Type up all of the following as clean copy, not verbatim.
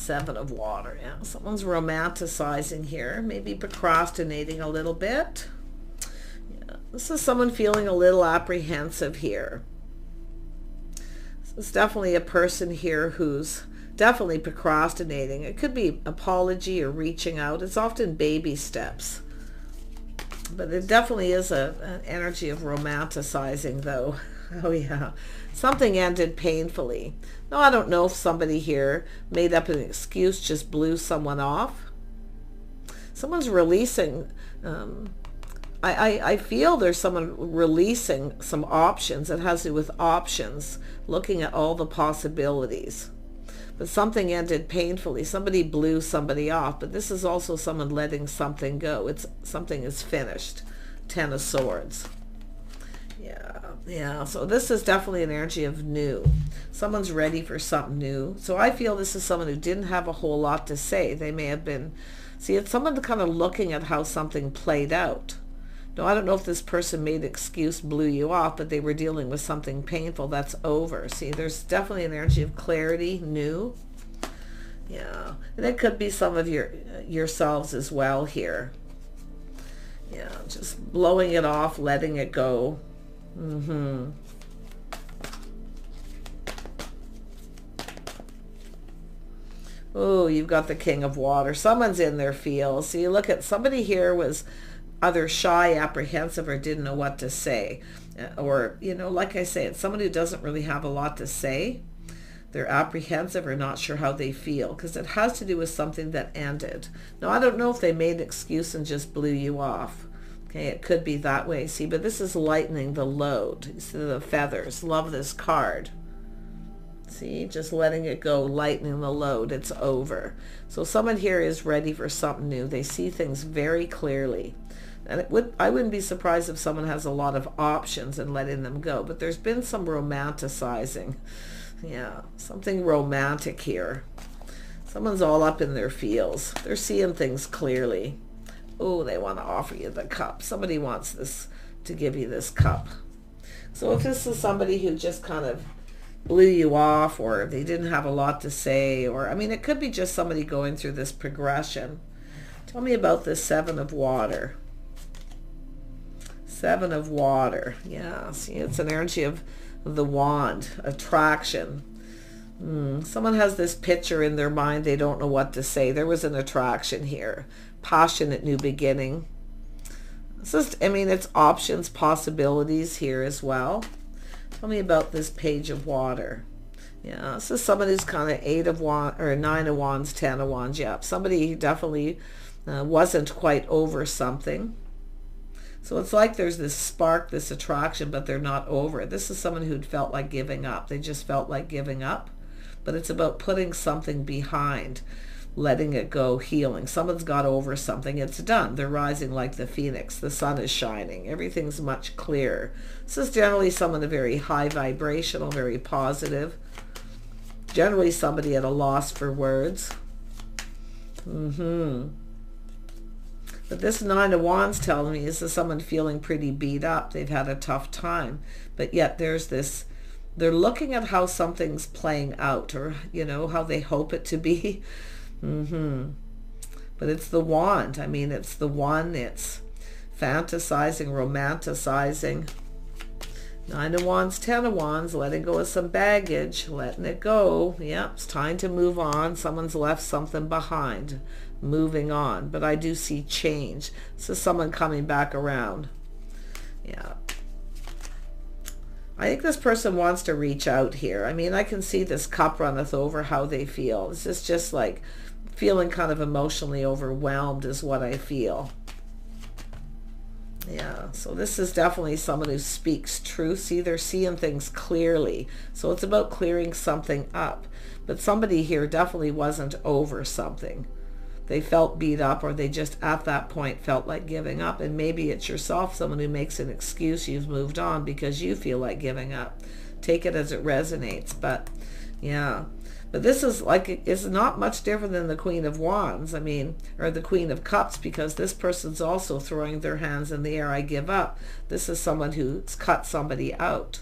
Seven of Water. Yeah, someone's romanticizing here, maybe procrastinating a little bit. Yeah, this is someone feeling a little apprehensive here. This is definitely a person here who's definitely procrastinating. It could be apology or reaching out. It's often baby steps. But it definitely is an energy of romanticizing, though. Oh, yeah. Something ended painfully. Now, I don't know if somebody here made up an excuse, just blew someone off. Someone's releasing. I feel there's someone releasing some options. It has to do with options, looking at all the possibilities. But something ended painfully. Somebody blew somebody off. But this is also someone letting something go. Something is finished. Ten of Swords. Yeah. So this is definitely an energy of new. Someone's ready for something new. So I feel this is someone who didn't have a whole lot to say. They may have been... See, it's someone kind of looking at how something played out. No, I don't know if this person made an excuse, blew you off, but they were dealing with something painful that's over. See, there's definitely an energy of clarity, new. Yeah, and it could be some of yourselves as well here. Yeah, just blowing it off, letting it go. Oh, you've got the King of Water. Someone's in their feels. See, look at somebody here was either shy, apprehensive, or didn't know what to say. Or, like I say, it's someone who doesn't really have a lot to say. They're apprehensive or not sure how they feel, because it has to do with something that ended. Now, I don't know if they made an excuse and just blew you off. Okay, it could be that way. See, but this is lightening the load. You see the feathers. Love this card. See, just letting it go, lightening the load. It's over. So someone here is ready for something new. They see things very clearly. And I wouldn't be surprised if someone has a lot of options and letting them go. But there's been some romanticizing. Yeah, something romantic here. Someone's all up in their feels. They're seeing things clearly. Oh, they want to offer you the cup. Somebody wants this to give you this cup. So if this is somebody who just kind of blew you off, or they didn't have a lot to say, or, I mean, it could be just somebody going through this progression. Tell me about this Seven of Water. Seven of Water. Yeah, see, it's an energy of the wand, attraction. Someone has this picture in their mind. They don't know what to say. There was an attraction here. Passionate new beginning. This is, I mean, it's options, possibilities here as well. Tell me about this Page of Water. Yeah, this is someone who's kind of 8 of Wands, or 9 of Wands, 10 of Wands. Yeah, somebody definitely wasn't quite over something. So it's like there's this spark, this attraction, but they're not over it. This is someone who'd felt like giving up. They just felt like giving up. But it's about putting something behind, letting it go, healing. Someone's got over something. It's done. They're rising like the phoenix. The sun is shining. Everything's much clearer. This is generally someone very high vibrational, very positive. Generally somebody at a loss for words. But this 9 of Wands telling me, this is someone feeling pretty beat up. They've had a tough time. But yet there's this, they're looking at how something's playing out, or, how they hope it to be. But it's the wand. I mean, it's the one. It's fantasizing, romanticizing. 9 of Wands, 10 of Wands, letting go of some baggage, letting it go. Yep, it's time to move on. Someone's left something behind. Moving on. But I do see change. This is someone coming back around. Yeah. I think this person wants to reach out here. I mean, I can see this cup runneth over, how they feel. This is just like feeling kind of emotionally overwhelmed is what I feel. Yeah, so this is definitely someone who speaks truth. See, they're seeing things clearly. So it's about clearing something up. But somebody here definitely wasn't over something. They felt beat up, or they just at that point felt like giving up. And maybe it's yourself, someone who makes an excuse. You've moved on because you feel like giving up. Take it as it resonates. But yeah, but this is like, it's not much different than the Queen of Wands. I mean, or the Queen of Cups, because this person's also throwing their hands in the air. I give up. This is someone who's cut somebody out,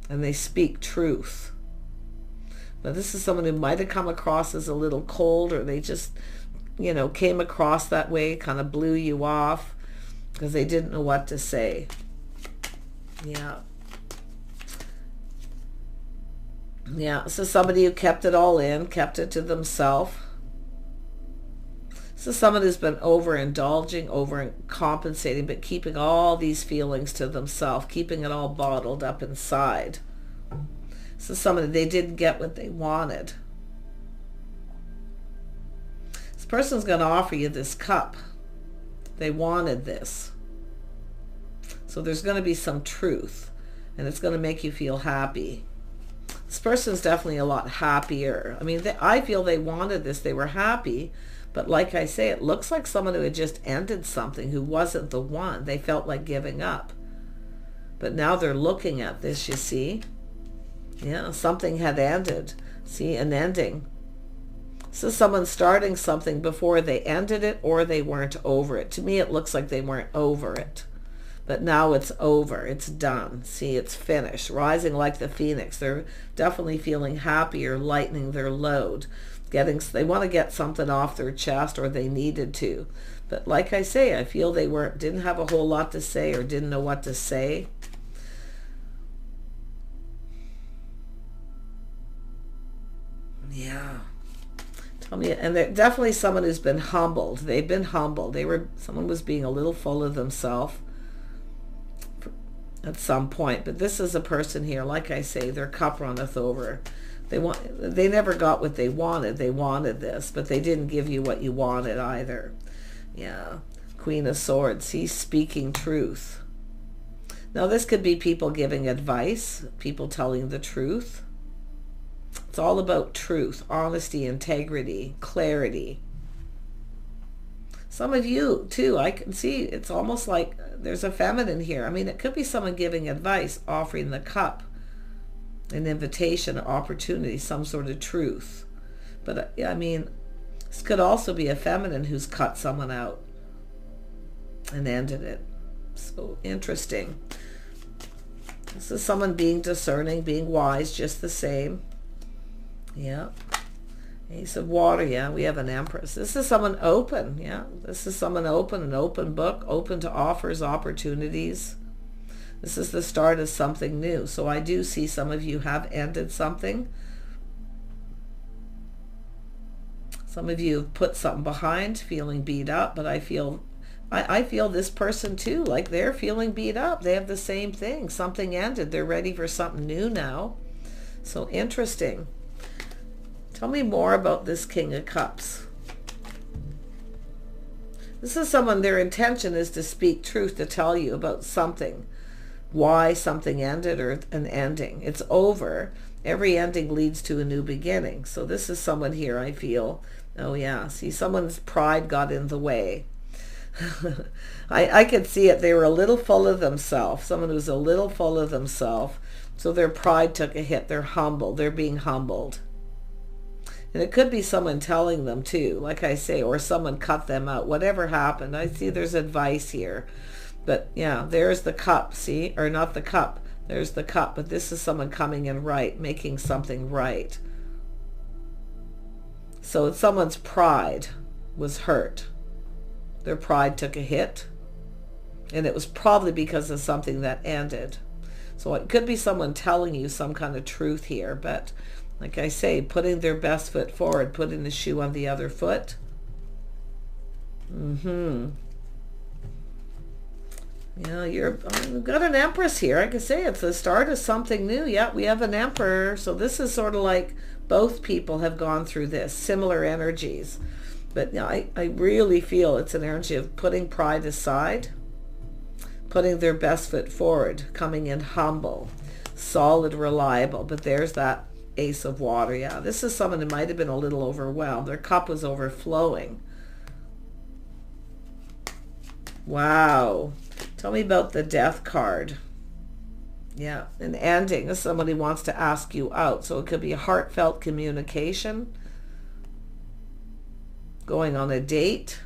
and they speak truth. But this is someone who might have come across as a little cold, or they just, you know, came across that way, kind of blew you off because they didn't know what to say. Yeah. Yeah, so somebody who kept it all in, kept it to themselves. So someone who's been overindulging, overcompensating, but keeping all these feelings to themselves, keeping it all bottled up inside. So somebody, they didn't get what they wanted. This person's going to offer you this cup. They wanted this. So there's going to be some truth, and it's going to make you feel happy. This person's definitely a lot happier. I mean, I feel they wanted this. They were happy. But like I say, it looks like someone who had just ended something, who wasn't the one. They felt like giving up. But now they're looking at this, you see. Yeah, something had ended. See, an ending. So someone's starting something before they ended it, or they weren't over it. To me, it looks like they weren't over it. But now it's over. It's done. See, it's finished. Rising like the phoenix. They're definitely feeling happier, lightening their load. They want to get something off their chest, or they needed to. But like I say, I feel they didn't have a whole lot to say, or didn't know what to say. Yeah. Tell me, and they're definitely someone who's been humbled. They've been humbled. Someone was being a little full of themselves at some point. But this is a person here, like I say, their cup runneth over. They never got what they wanted. They wanted this, but they didn't give you what you wanted either. Yeah. Queen of Swords. He's speaking truth. Now this could be people giving advice, people telling the truth. It's all about truth, honesty, integrity, clarity. Some of you too, I can see it's almost like there's a feminine here. I mean, it could be someone giving advice, offering the cup, an invitation, an opportunity, some sort of truth. But I mean, this could also be a feminine who's cut someone out and ended it. So interesting. This is someone being discerning, being wise, just the same. Yeah. Ace of Water. Yeah, we have an Empress. This is someone open. Yeah, this is someone open, an open book, open to offers, opportunities. This is the start of something new. So I do see some of you have ended something. Some of you have put something behind, feeling beat up, but I feel this person too, like they're feeling beat up. They have the same thing. Something ended. They're ready for something new now. So interesting. Tell me more about this King of Cups. This is someone, their intention is to speak truth, to tell you about something. Why something ended, or an ending. It's over. Every ending leads to a new beginning. So this is someone here, I feel. Oh yeah, see, someone's pride got in the way. I could see it. They were a little full of themselves. Someone who's a little full of themselves. So their pride took a hit. They're humbled. They're being humbled. And it could be someone telling them too, like I say, or someone cut them out. Whatever happened, I see there's advice here. But yeah, there's the cup, see? Or not the cup. There's the cup. But this is someone coming in right, making something right. So someone's pride was hurt. Their pride took a hit. And it was probably because of something that ended. So it could be someone telling you some kind of truth here. But like I say, putting their best foot forward, putting the shoe on the other foot. Yeah, you've got an Empress here. I can say it's the start of something new. Yeah, we have an Emperor. So this is sort of like both people have gone through this, similar energies. But you know, I really feel it's an energy of putting pride aside, putting their best foot forward, coming in humble, solid, reliable. But there's that Ace of Water. Yeah, this is someone who might have been a little overwhelmed. Their cup was overflowing. Wow. Tell me about the Death card. Yeah, an ending. This is somebody who wants to ask you out. So it could be a heartfelt communication, going on a date.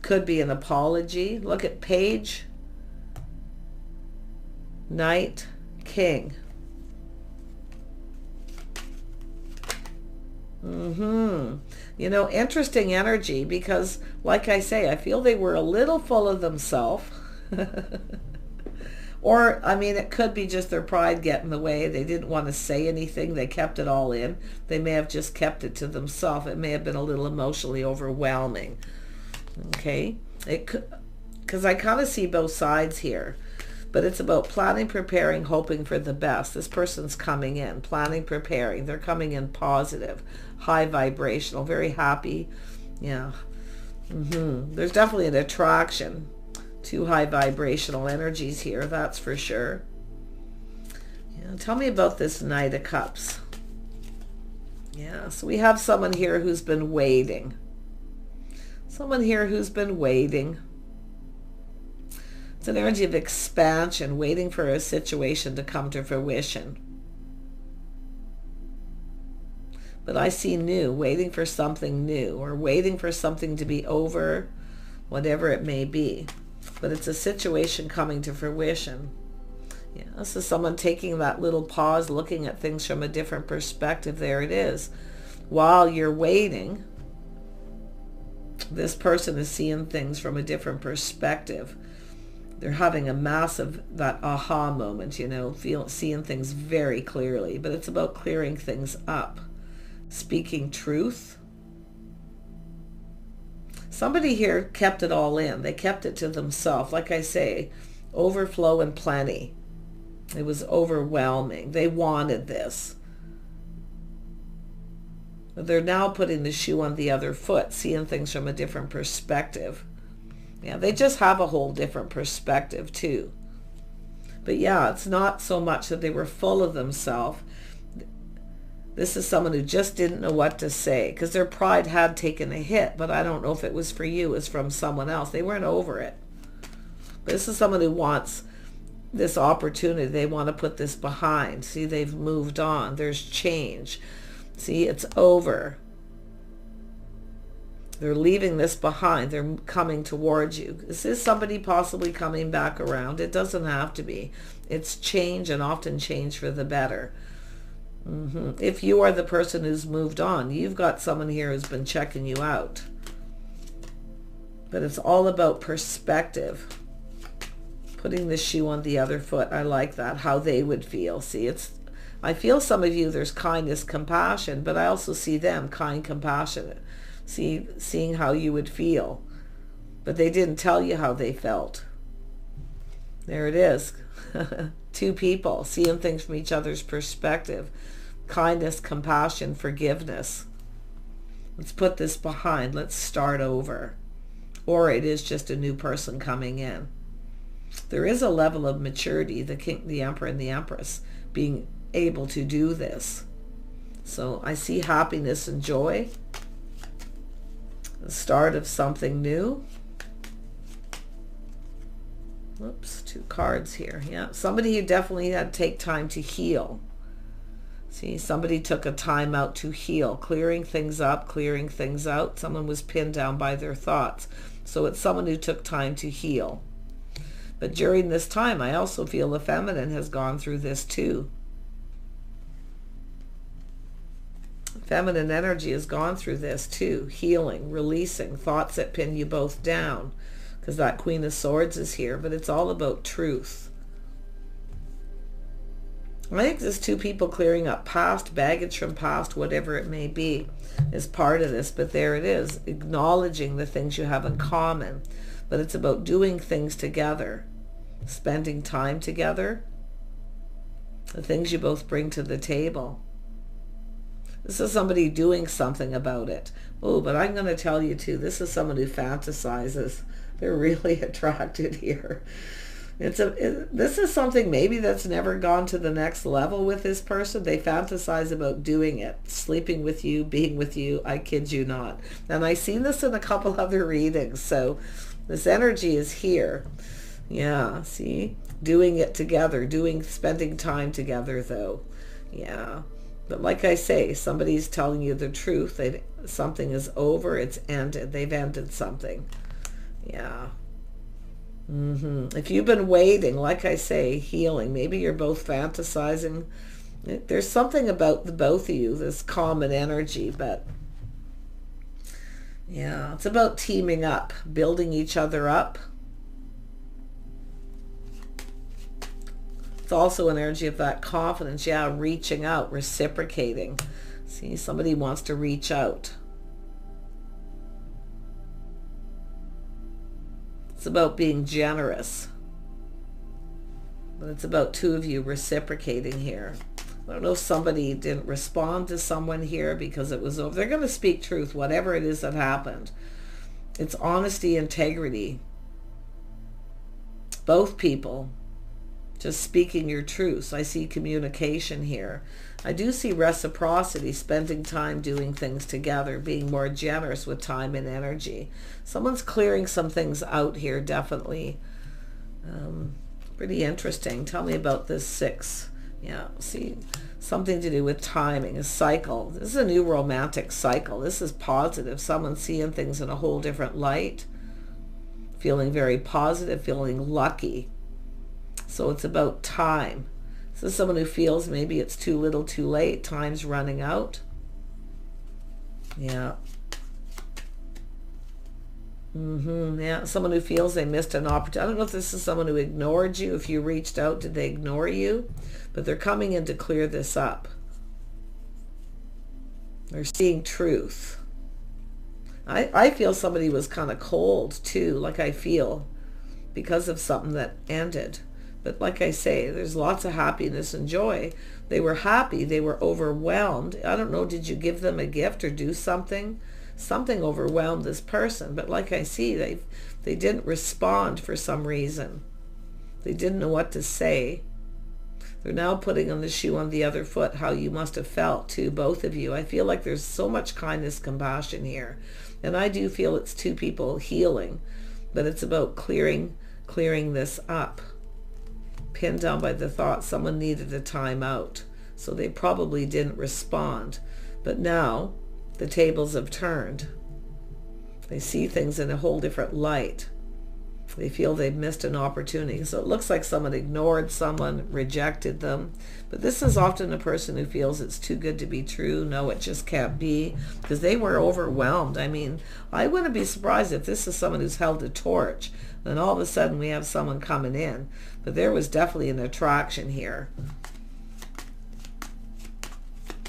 Could be an apology. Look at Page, Knight, King. You know, interesting energy because, like I say, I feel they were a little full of themselves. Or, I mean, it could be just their pride getting in the way. They didn't want to say anything. They kept it all in. They may have just kept it to themselves. It may have been a little emotionally overwhelming. Okay? It could, because I kind of see both sides here. But it's about planning, preparing, hoping for the best. This person's coming in, planning, preparing. They're coming in positive, high vibrational, very happy. Yeah. There's definitely an attraction. Two high vibrational energies here, that's for sure. Yeah, tell me about this Knight of Cups. Yeah, so we have someone here who's been waiting. Someone here who's been waiting. It's an energy of expansion, waiting for a situation to come to fruition. But I see new, waiting for something new, or waiting for something to be over, whatever it may be. But it's a situation coming to fruition. Yeah, this is someone taking that little pause, looking at things from a different perspective. There it is. While you're waiting, this person is seeing things from a different perspective. They're having a massive, that aha moment, you know, seeing things very clearly. But it's about clearing things up, speaking truth. Somebody here kept it all in. They kept it to themselves. Like I say, overflow and plenty. It was overwhelming. They wanted this. But they're now putting the shoe on the other foot, seeing things from a different perspective. Yeah, they just have a whole different perspective too. But yeah, it's not so much that they were full of themselves. This is someone who just didn't know what to say because their pride had taken a hit, but I don't know if it was for you, it was from someone else. They weren't over it. But this is someone who wants this opportunity. They want to put this behind. See, they've moved on. There's change. See, it's over. They're leaving this behind. They're coming towards you. This is somebody possibly coming back around. It doesn't have to be. It's change, and often change for the better. If you are the person who's moved on, you've got someone here who's been checking you out. But it's all about perspective. Putting the shoe on the other foot. I like that. How they would feel. See, I feel some of you, there's kindness, compassion, but I also see them kind, compassionate. Seeing how you would feel. But they didn't tell you how they felt. There it is. Two people seeing things from each other's perspective. Kindness, compassion, forgiveness. Let's put this behind. Let's start over. Or it is just a new person coming in. There is a level of maturity, the king, the emperor, and the empress being able to do this. So I see happiness and joy. The start of something new. Oops, two cards here. Yeah, somebody who definitely had to take time to heal. See, somebody took a time out to heal, clearing things up, clearing things out. Someone was pinned down by their thoughts. So it's someone who took time to heal. But during this time, I also feel the feminine has gone through this too. Feminine energy has gone through this too. Healing, releasing, thoughts that pin you both down. Because that Queen of Swords is here, but it's all about truth. I think there's two people clearing up past, baggage from past, whatever it may be, is part of this. But there it is, acknowledging the things you have in common. But it's about doing things together, spending time together, the things you both bring to the table. This is somebody doing something about it. Oh, but I'm going to tell you too, this is someone who fantasizes. They're really attracted here. This is something maybe that's never gone to the next level with this person. They fantasize about doing it, sleeping with you, being with you. I kid you not. And I've seen this in a couple other readings. So this energy is here. Yeah, see? Doing it together, spending time together though. Yeah. But like I say, somebody's telling you the truth. Something is over. It's ended. They've ended something. Yeah. If you've been waiting, like I say, healing. Maybe you're both fantasizing There's something about the both of you, this common energy, but yeah, it's about teaming up, building each other up. It's also an energy of that confidence, yeah, reaching out, reciprocating. See, somebody wants to reach out. It's about being generous. But it's about two of you reciprocating here. I don't know if somebody didn't respond to someone here because it was over. They're going to speak truth, whatever it is that happened. It's honesty, integrity. Both people just speaking your truth. I see communication here. I do see reciprocity, spending time doing things together, being more generous with time and energy. Someone's clearing some things out here, definitely. Pretty interesting. Tell me about this 6. Yeah, see, something to do with timing, a cycle. This is a new romantic cycle. This is positive. Someone's seeing things in a whole different light, feeling very positive, feeling lucky. So it's about time. This is someone who feels maybe it's too little too late, time's running out. Yeah. Yeah, someone who feels they missed an opportunity. I don't know if this is someone who ignored you. If you reached out, did they ignore you? But they're coming in to clear this up. They're seeing truth. I feel somebody was kind of cold too, like I feel, because of something that ended. But like I say, there's lots of happiness and joy. They were happy. They were overwhelmed. I don't know, did you give them a gift or do something? Something overwhelmed this person. But like I see, they didn't respond for some reason. They didn't know what to say. They're now putting on the shoe on the other foot, how you must have felt too, both of you. I feel like there's so much kindness, compassion here. And I do feel it's two people healing. But it's about clearing this up. Pinned down by the thought someone needed a time out. So they probably didn't respond. But now the tables have turned. They see things in a whole different light. They feel they've missed an opportunity. So it looks like someone ignored someone, rejected them. But this is often a person who feels it's too good to be true. No, it just can't be. Because they were overwhelmed. I mean, I wouldn't be surprised if this is someone who's held a torch. Then all of a sudden we have someone coming in. But there was definitely an attraction here.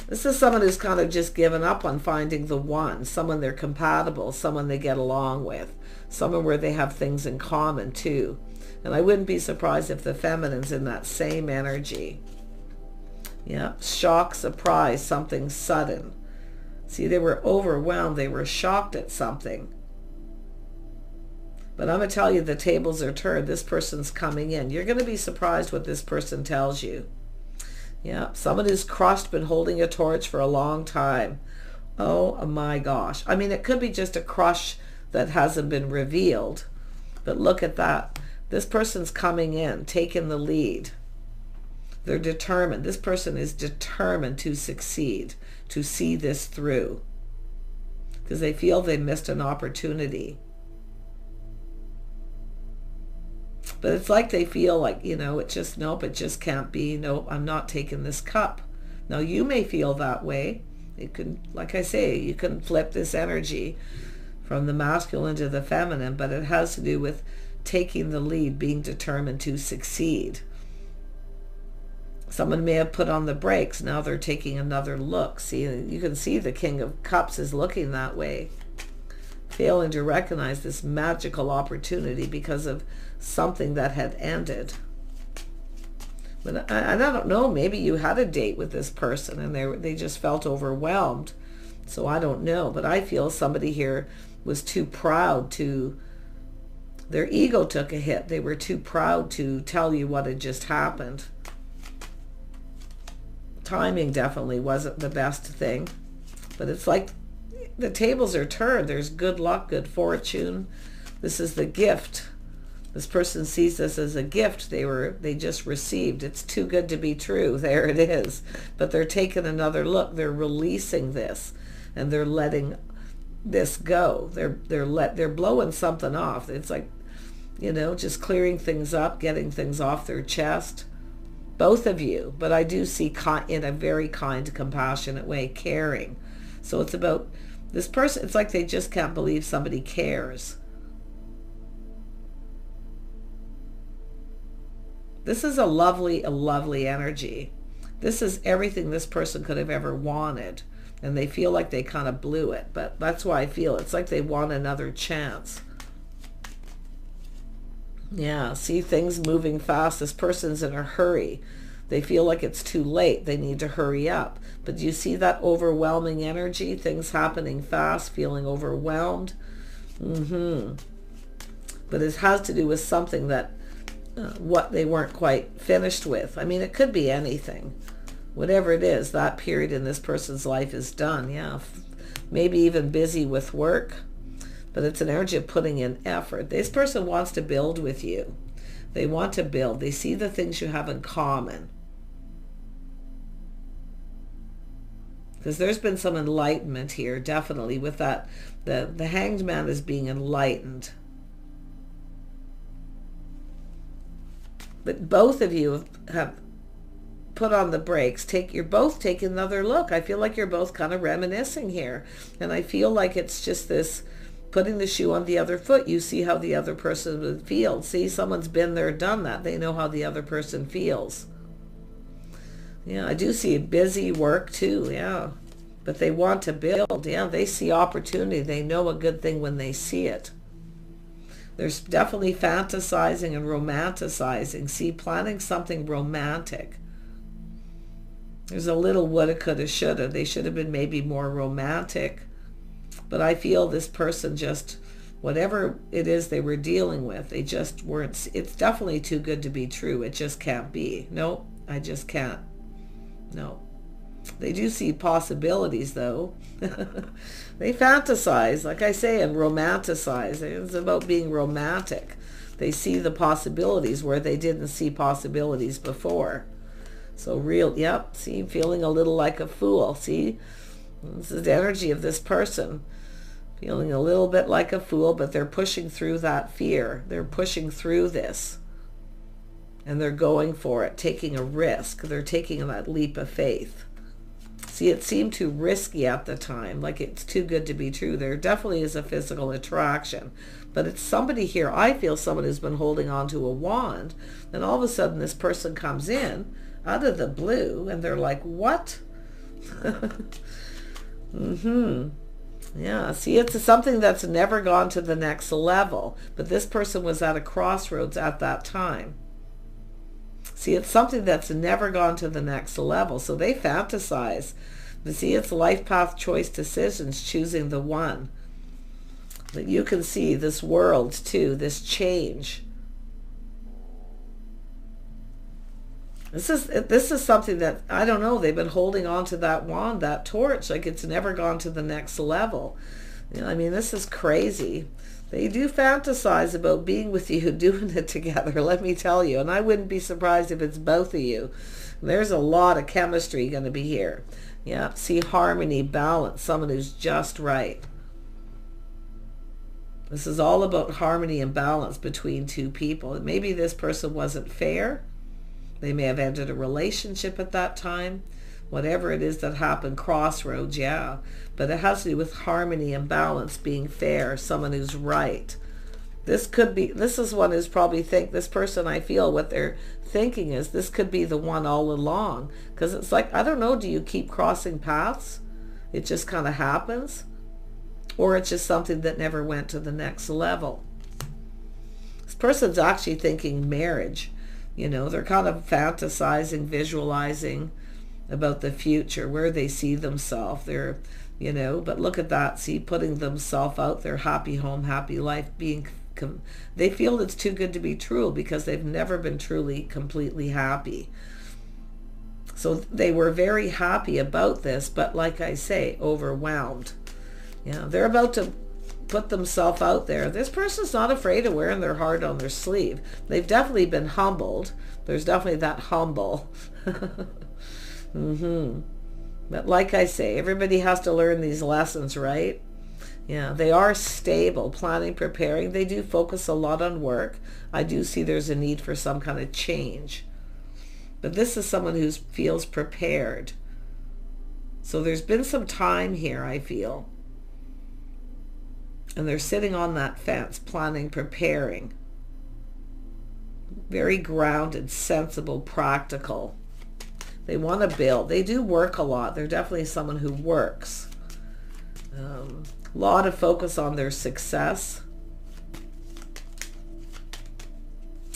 This is someone who's kind of just given up on finding the one. Someone they're compatible. Someone they get along with. Someone where they have things in common too. And I wouldn't be surprised if the feminine's in that same energy. Yeah, shock, surprise, something sudden. See, they were overwhelmed. They were shocked at something. But I'm going to tell you, the tables are turned. This person's coming in. You're going to be surprised what this person tells you. Yeah, someone who's crushed, been holding a torch for a long time. Oh my gosh. I mean, it could be just a crush that hasn't been revealed. But look at that. This person's coming in, taking the lead. They're determined. This person is determined to succeed, to see this through. Because they feel they missed an opportunity. But it's like they feel like, you know, it just, nope, it just can't be. Nope, I'm not taking this cup. Now, you may feel that way. It can, like I say, you can flip this energy from the masculine to the feminine, but it has to do with taking the lead, being determined to succeed. Someone may have put on the brakes. Now they're taking another look. See, you can see the King of Cups is looking that way, failing to recognize this magical opportunity because of something that had ended. But I don't know, maybe you had a date with this person and they just felt overwhelmed. So I don't know, but I feel somebody here was too proud to, their ego took a hit. They were too proud to tell you what had just happened. Timing definitely wasn't the best thing, but it's like the tables are turned. There's good luck, good fortune. This is the gift. This person sees this as a gift they just received. It's too good to be true. There it is. But they're taking another look. They're releasing this, and they're letting this go. They're blowing something off. It's like, you know, just clearing things up, getting things off their chest. both of you, but I do see in a very kind, compassionate way, caring. So it's about this person. It's like they just can't believe somebody cares. This is a lovely energy. This is everything this person could have ever wanted. And they feel like they kind of blew it. But that's why I feel it's like they want another chance. Yeah, see things moving fast. This person's in a hurry. They feel like it's too late. They need to hurry up. But do you see that overwhelming energy? Things happening fast, feeling overwhelmed. But it has to do with something that what they weren't quite finished with. I mean, it could be anything. Whatever it is, that period in this person's life is done. Yeah, maybe even busy with work. But it's an energy of putting in effort. This person wants to build with you. They want to build. They see the things you have in common. Because there's been some enlightenment here, definitely, with that. The Hanged Man is being enlightened. But both of you have put on the brakes. You're both taking another look. I feel like you're both kind of reminiscing here. And I feel like it's just this putting the shoe on the other foot. You see how the other person would feel. See, someone's been there, done that. They know how the other person feels. Yeah, I do see busy work too, yeah. But they want to build, yeah. They see opportunity. They know a good thing when they see it. There's definitely fantasizing and romanticizing. See, planning something romantic. There's a little woulda, coulda, shoulda. They should have been maybe more romantic. But I feel this person just, whatever it is they were dealing with, they just weren't. It's definitely too good to be true. It just can't be. No, I just can't. No. They do see possibilities, though. They fantasize, like I say, and romanticize. It's about being romantic. They see the possibilities where they didn't see possibilities before. So real, yep, see, feeling a little like a fool. See, this is the energy of this person. Feeling a little bit like a fool, but they're pushing through that fear. They're pushing through this. And they're going for it, taking a risk. They're taking that leap of faith. See, it seemed too risky at the time, like it's too good to be true. There definitely is a physical attraction, but it's somebody here, I feel someone who's been holding on to a wand, and all of a sudden this person comes in out of the blue, and they're like, what? Yeah, see, it's something that's never gone to the next level, but this person was at a crossroads at that time. See, it's something that's never gone to the next level. So they fantasize. But see, it's life path choice decisions, choosing the one. But you can see this world too, this change. This is something that, I don't know, they've been holding on to that wand, that torch, like it's never gone to the next level. You know, I mean, this is crazy. They do fantasize about being with you, doing it together, let me tell you. And I wouldn't be surprised if it's both of you. There's a lot of chemistry going to be here. Yeah, see, harmony, balance, someone who's just right. This is all about harmony and balance between two people. Maybe this person wasn't fair. They may have ended a relationship at that time. Whatever it is that happened, crossroads, yeah. But it has to do with harmony and balance, being fair, someone who's right. This is one who's probably this person, I feel what they're thinking is this could be the one all along. Because it's like, I don't know, do you keep crossing paths? It just kind of happens? Or it's just something that never went to the next level. This person's actually thinking marriage. You know, they're kind of fantasizing, visualizing about the future, where they see themselves. They're, you know, but look at that. See, putting themselves out there, happy home, happy life, they feel it's too good to be true because they've never been truly, completely happy. So they were very happy about this, but like I say, overwhelmed. Yeah, they're about to put themselves out there. This person's not afraid of wearing their heart on their sleeve. They've definitely been humbled. There's definitely that humble. But like I say, everybody has to learn these lessons, right? Yeah, they are stable, planning, preparing. They do focus a lot on work. I do see there's a need for some kind of change. But this is someone who feels prepared. So there's been some time here, I feel. And they're sitting on that fence, planning, preparing. Very grounded, sensible, practical. They want to build. They do work a lot. They're definitely someone who works. A lot of focus on their success.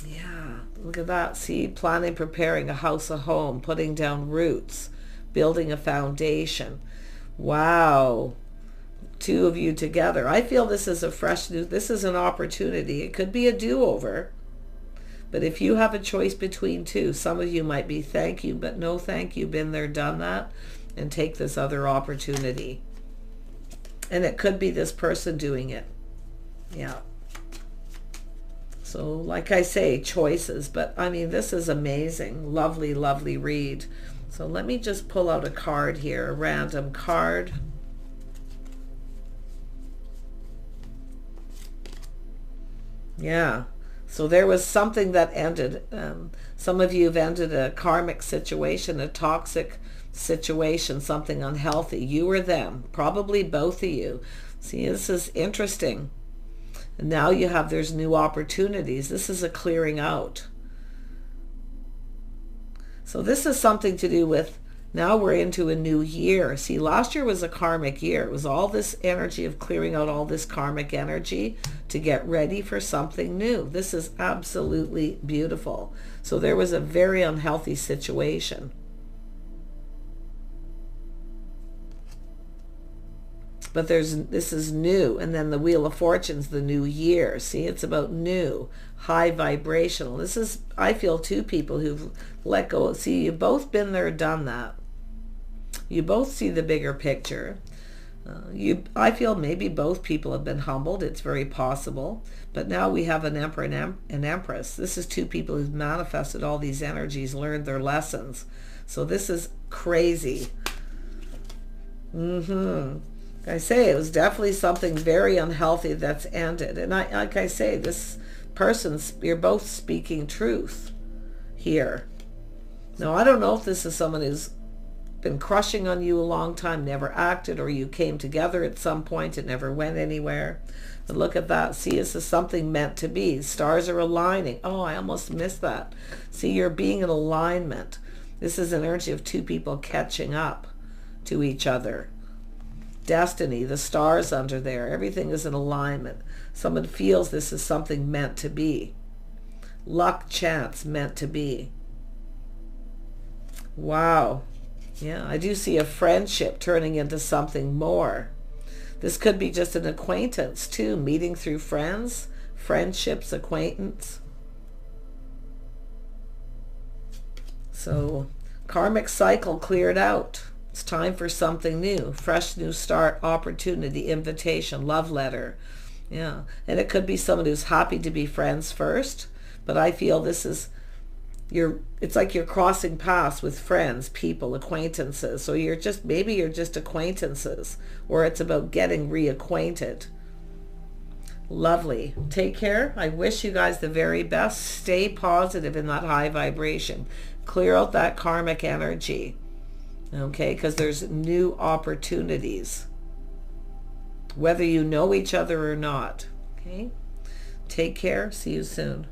Yeah, look at that. See, planning, preparing a house, a home, putting down roots, building a foundation. Wow. Two of you together. I feel this is a fresh new, this is an opportunity. It could be a do-over. But if you have a choice between two, some of you might be thank you, but no thank you, been there, done that, and take this other opportunity. And it could be this person doing it. Yeah. So like I say, choices. But I mean, this is amazing. Lovely, lovely read. So let me just pull out a card here, a random card. Yeah. So there was something that ended. Some of you have ended a karmic situation, a toxic situation, something unhealthy. You or them, probably both of you. See, this is interesting. And now you have, there's new opportunities. This is a clearing out. So this is something to do with, now we're into a new year. See, last year was a karmic year. It was all this energy of clearing out all this karmic energy to get ready for something new. This is absolutely beautiful. So there was a very unhealthy situation. But this is new. And then the Wheel of Fortune's the new year. See, it's about new, high vibrational. This is, I feel, two people who've let go. See, you've both been there, done that. You both see the bigger picture. I feel maybe both people have been humbled. It's very possible. But now we have an Emperor and an Empress. This is two people who've manifested all these energies, learned their lessons. So this is crazy. I say, it was definitely something very unhealthy that's ended. And like I say, this person's, you're both speaking truth here. Now, I don't know if this is someone who's been crushing on you a long time, never acted, or you came together at some point, it never went anywhere. But look at that. See, this is something meant to be. Stars are aligning. Oh, I almost missed that. See, you're being in alignment. This is an energy of two people catching up to each other. Destiny, the stars under there, everything is in alignment. Someone feels this is something meant to be. Luck, chance, meant to be. Wow. Yeah, I do see a friendship turning into something more. This could be just an acquaintance too, meeting through friends, friendships, acquaintance. So, karmic cycle cleared out. It's time for something new, fresh new start, opportunity, invitation, love letter. Yeah, and it could be someone who's happy to be friends first, but I feel this is, it's like you're crossing paths with friends, people, acquaintances. So you're just, maybe you're just acquaintances, or it's about getting reacquainted. Lovely. Take care. I wish you guys the very best. Stay positive in that high vibration. Clear out that karmic energy. Okay, because there's new opportunities, whether you know each other or not. Okay, take care. See you soon.